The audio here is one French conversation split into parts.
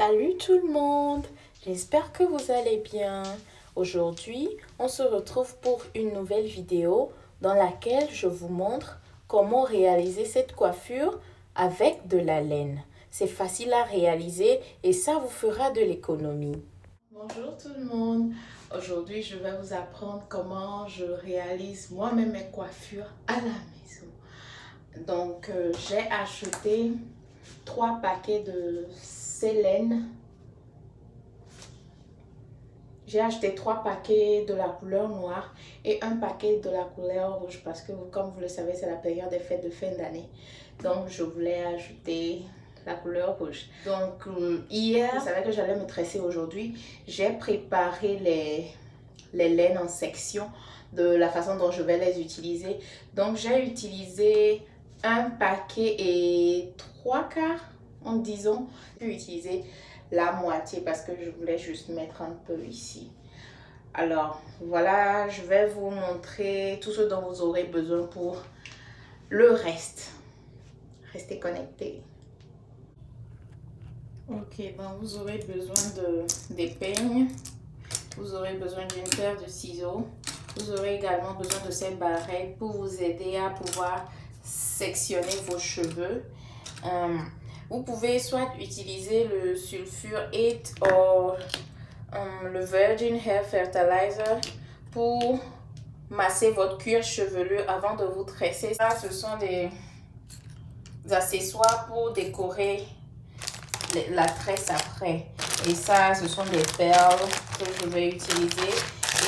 Salut tout le monde, j'espère que vous allez bien. Aujourd'hui, on se retrouve pour une nouvelle vidéo dans laquelle je vous montre comment réaliser cette coiffure avec de la laine. C'est facile à réaliser et ça vous fera de l'économie. Bonjour tout le monde, aujourd'hui je vais vous apprendre comment je réalise moi-même mes coiffures à la maison. Donc j'ai acheté 3 paquets de ces laines. J'ai acheté 3 paquets de la couleur noire et un paquet de la couleur rouge parce que comme vous le savez, c'est la période des fêtes de fin d'année. Donc je voulais ajouter la couleur rouge. Donc hier, je savais que j'allais me tresser aujourd'hui. J'ai préparé les laines en section de la façon dont je vais les utiliser. Donc j'ai utilisé un paquet et 3/4 en disant. J'ai utilisé la moitié parce que je voulais juste mettre un peu ici. Alors voilà, je vais vous montrer tout ce dont vous aurez besoin pour le reste. Restez connectés. Ok, donc vous aurez besoin des peignes, vous aurez besoin d'une paire de ciseaux, vous aurez également besoin de ces barrettes pour vous aider à pouvoir sectionner vos cheveux. Vous pouvez soit utiliser le sulfure 8 ou le Virgin Hair Fertilizer pour masser votre cuir chevelu avant de vous tresser. Ça, ce sont des accessoires pour décorer la tresse après. Et ça, ce sont des perles que je vais utiliser.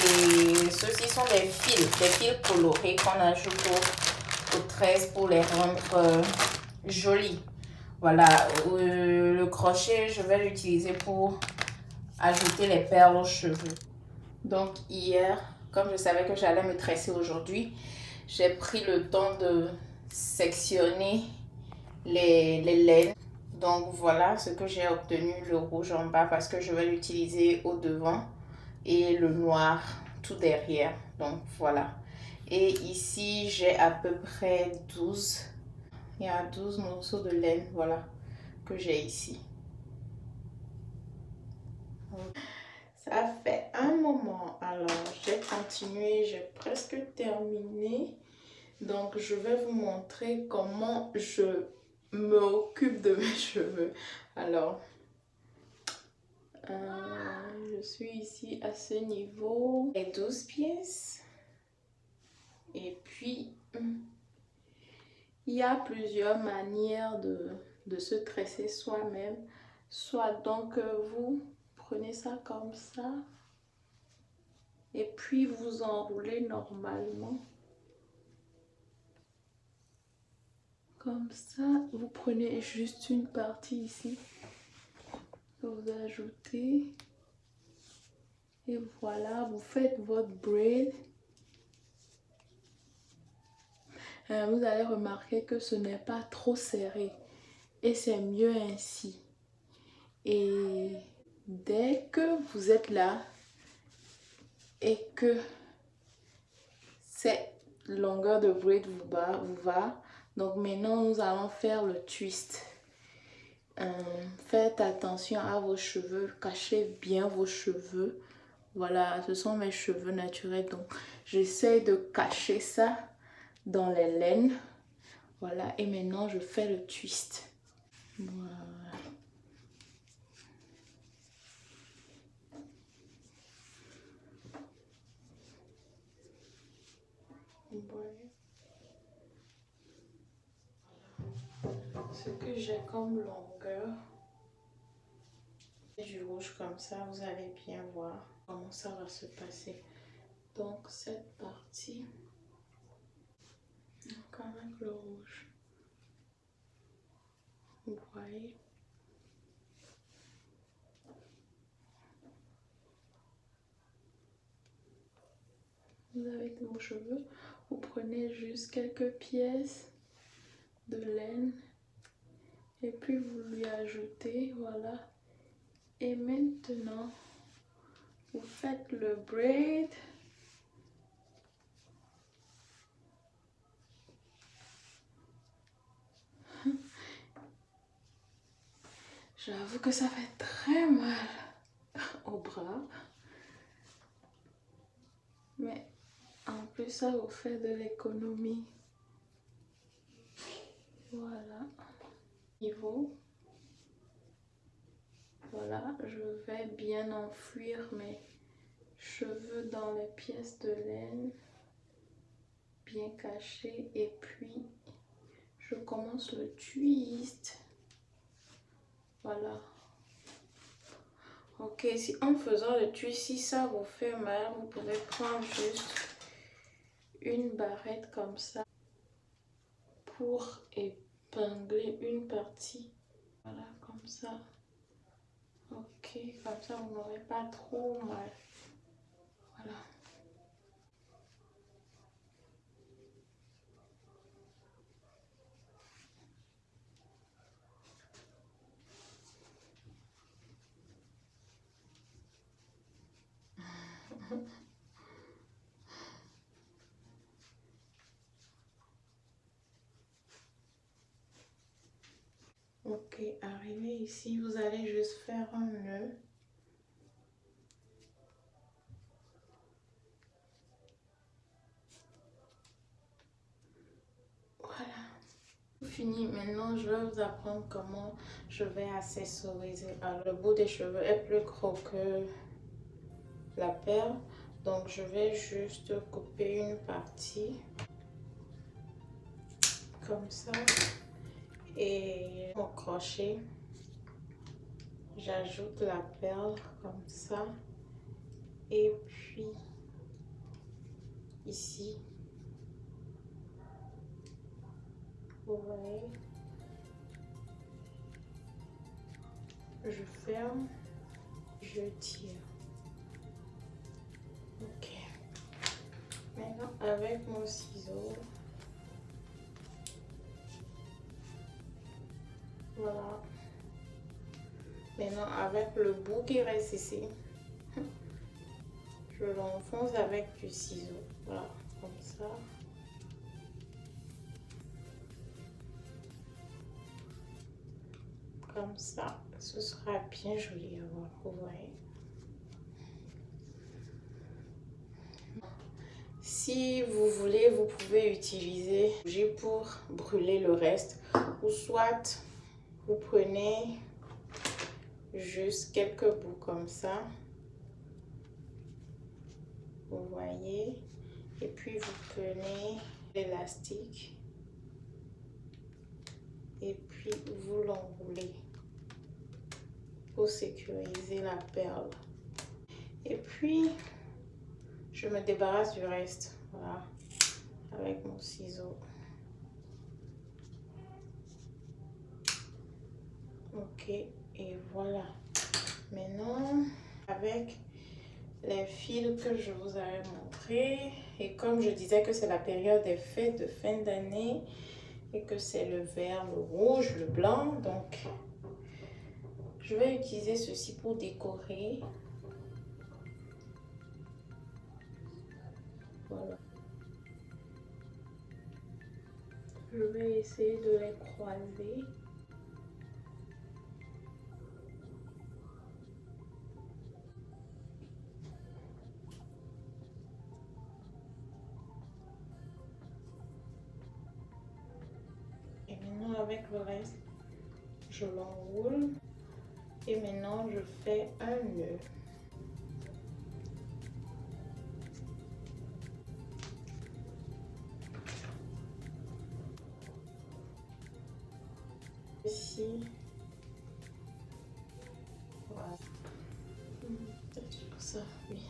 Et ceux-ci sont des fils colorés qu'on ajoute aux tresses pour les rendre jolies. Voilà, le crochet, je vais l'utiliser pour ajouter les perles aux cheveux. Donc hier, comme je savais que j'allais me tresser aujourd'hui, j'ai pris le temps de sectionner les laines. Donc voilà ce que j'ai obtenu, le rouge en bas parce que je vais l'utiliser au devant et le noir tout derrière. Donc voilà. Et ici, j'ai à peu près 12. Il y a 12 morceaux de laine, voilà, que j'ai ici. Ça fait un moment, alors j'ai continué, j'ai presque terminé. Donc je vais vous montrer comment je m'occupe de mes cheveux. Alors, je suis ici à ce niveau. Les 12 pièces. Et puis, il y a plusieurs manières de se tresser soi-même. Soit donc vous prenez ça comme ça. Et puis vous enroulez normalement. Comme ça, vous prenez juste une partie ici. Que vous ajoutez. Et voilà, vous faites votre braid. Vous allez remarquer que ce n'est pas trop serré. Et c'est mieux ainsi. Et dès que vous êtes là et que cette longueur de braid vous va, donc maintenant nous allons faire le twist. Faites attention à vos cheveux, cachez bien vos cheveux. Voilà, ce sont mes cheveux naturels, donc j'essaie de cacher ça dans les laines. Voilà, et maintenant je fais le twist. Voilà. Ce que j'ai comme longueur du rouge comme ça, vous allez bien voir comment ça va se passer. Donc cette partie, donc avec le rouge, vous voyez. Vous avez vos cheveux, vous prenez juste quelques pièces de laine et puis vous lui ajoutez, voilà. Et maintenant, vous faites le braid. J'avoue que ça fait très mal au bras. Mais en plus, ça vous fait de l'économie. Voilà. Niveau. Voilà, je vais bien enfouir mes cheveux dans les pièces de laine. Bien cachées. Et puis, je commence le twist. Voilà. Ok, si en faisant le twist, si ça vous fait mal, vous pouvez prendre juste une barrette comme ça pour épingler une partie. Voilà, comme ça. Ok, comme ça vous n'aurez pas trop mal. Voilà. Ok, arrivé ici, vous allez juste faire un nœud. Voilà. Fini. Maintenant, je vais vous apprendre comment je vais accessoriser. Alors, le bout des cheveux est plus gros que la perle. Donc, je vais juste couper une partie. Comme ça. Et mon crochet, j'ajoute la perle comme ça. Et puis, ici, vous voyez, je ferme, je tire. Ok. Maintenant, avec mon ciseau, voilà. Maintenant, avec le bout qui reste ici, je l'enfonce avec du ciseau. Voilà, comme ça. Comme ça, ce sera bien joli à voir, vous voyez. Si vous voulez, vous pouvez utiliser bougie pour brûler le reste. Ou soit, vous prenez juste quelques bouts comme ça. Vous voyez. Et puis, vous prenez l'élastique. Et puis, vous l'enroulez pour sécuriser la perle. Et puis, je me débarrasse du reste. Voilà. Avec mon ciseau. Ok. Et voilà. Maintenant, avec les fils que je vous avais montré, et comme je disais que c'est la période des fêtes de fin d'année et que c'est le vert, le rouge, le blanc, donc je vais utiliser ceci pour décorer. Voilà. Je vais essayer de les croiser. Et maintenant avec le reste, je l'enroule. Et maintenant je fais un nœud. Ici. Voilà. Peut-être ça, oui.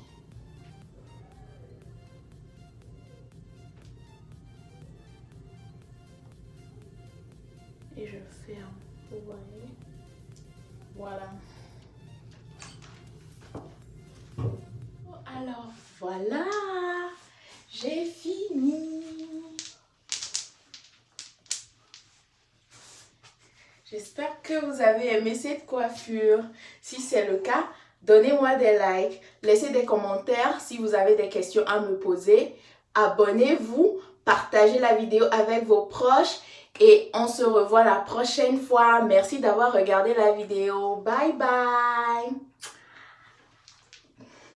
Et je ferme, vous voyez. Voilà. Alors voilà, j'ai fini. J'espère que vous avez aimé cette coiffure. Si c'est le cas, donnez-moi des likes, laissez des commentaires si vous avez des questions à me poser. Abonnez-vous, partagez la vidéo avec vos proches Et on se revoit la prochaine fois. Merci d'avoir regardé la vidéo. Bye bye!